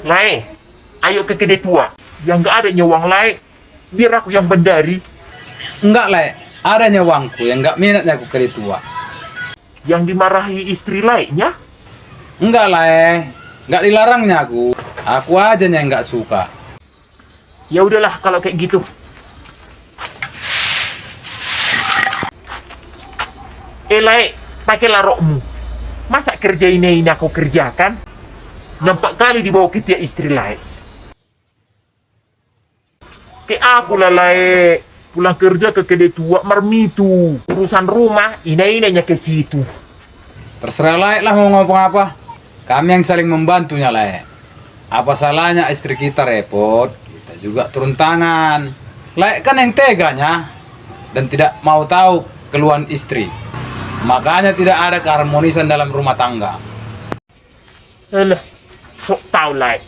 Lai, ayo ke kedai tua. Yang nggak ada nyawang Lai, biar aku yang bandari. Enggak, Le. Ada nyawangku yang enggak minatnya aku ke tua. Yang dimarahi istri lainnya. Enggak, Le. Enggak dilarangnya aku. Aku aja yang enggak suka. Ya udahlah kalau kayak gitu. Lai, pakailah rokmu. Masa kerja ini aku kerjakan? Nampak kali dibawa ke tiap istri lain. Kayak aku lah Lai. Pulang kerja ke kedai tua marmitu. Urusan rumah, ina-inanya ke situ. Terserah Le lah mau ngomong apa. Kami yang saling membantunya, Le. Apa salahnya istri kita repot, kita juga turun tangan. Le kan yang teganya dan tidak mau tahu keluhan istri. Makanya tidak ada keharmonisan dalam rumah tangga. Alah, sok tau Lai.